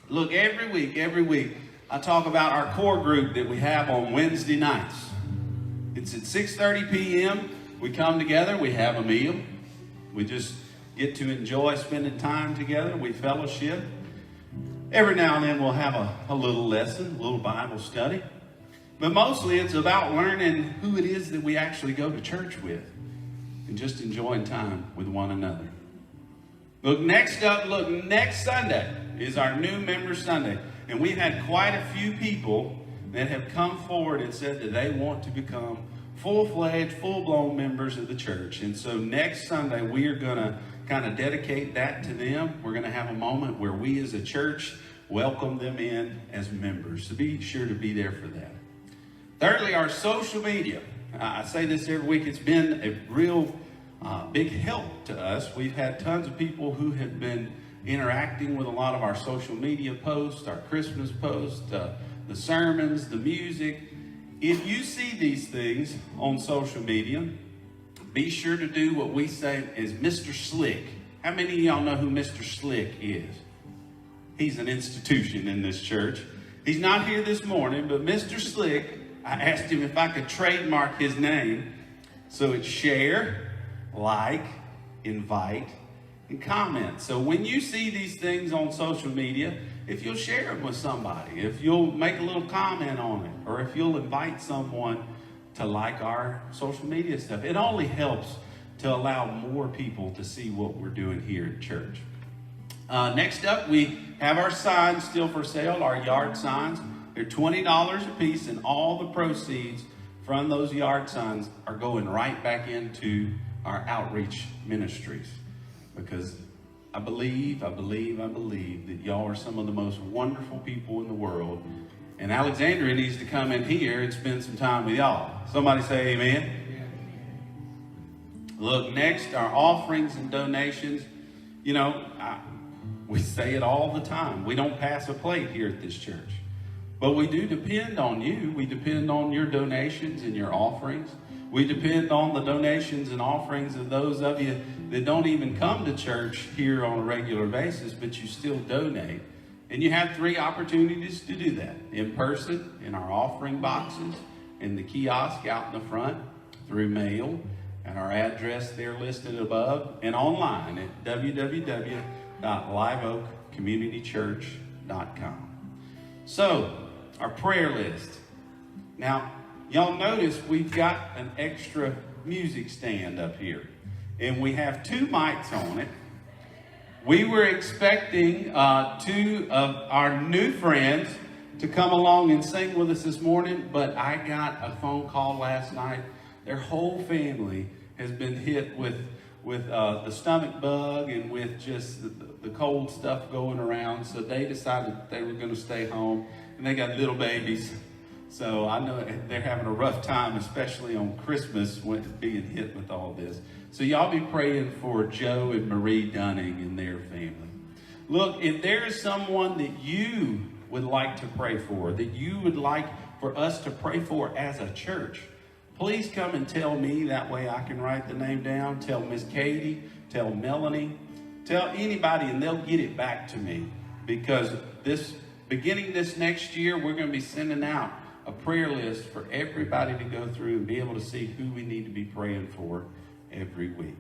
Look, every week, I talk about our core group that we have on Wednesday nights. It's at 6:30 p.m. We come together, we have a meal. We just get to enjoy spending time together. We fellowship. Every now and then we'll have a little lesson, a little Bible study. But mostly it's about learning who it is that we actually go to church with and just enjoying time with one another. Next Sunday is our new member Sunday. And we've had quite a few people that have come forward and said that they want to become full-fledged, full-blown members of the church. And so next Sunday, we are going to kind of dedicate that to them. We're going to have a moment where we as a church welcome them in as members. So be sure to be there for that. Thirdly, our social media. I say this every week. It's been a real big help to us. We've had tons of people who have been interacting with a lot of our social media posts, our Christmas posts, the sermons, the music. If you see these things on social media, be sure to do what we say is Mr. Slick. How many of y'all know who Mr. Slick is? He's an institution in this church. He's not here this morning, but Mr. Slick, I asked him if I could trademark his name. So it's share, like, invite, and comment. So when you see these things on social media, if you'll share them with somebody, if you'll make a little comment on it, or if you'll invite someone to like our social media stuff, it only helps to allow more people to see what we're doing here at church. Next up, we have our signs still for sale, our yard signs. They're $20 a piece, and all the proceeds from those yard signs are going right back into our outreach ministries. Because I believe that y'all are some of the most wonderful people in the world. And Alexandria needs to come in here and spend some time with y'all. Somebody say amen. Look, next, our offerings and donations. You know, we say it all the time. We don't pass a plate here at this church. But we do depend on you. We depend on your donations and your offerings. We depend on the donations and offerings of those of you that don't even come to church here on a regular basis, but you still donate. And you have 3 opportunities to do that. In person, in our offering boxes, in the kiosk out in the front, through mail, and our address there listed above, and online at www.liveoakcommunitychurch.com. So, our prayer list. Now, y'all notice we've got an extra music stand up here. And we have 2 mics on it. We were expecting 2 of our new friends to come along and sing with us this morning, but I got a phone call last night. Their whole family has been hit with the stomach bug and with just the cold stuff going around. So they decided they were going to stay home, and they got little babies. So I know they're having a rough time, especially on Christmas, when being hit with all this. So y'all be praying for Joe and Marie Dunning and their family. Look, if there is someone that you would like to pray for, that you would like for us to pray for as a church, please come and tell me. That way I can write the name down. Tell Miss Katie, tell Melanie, tell anybody, and they'll get it back to me. Because beginning this next year, we're going to be sending out a prayer list for everybody to go through and be able to see who we need to be praying for every week.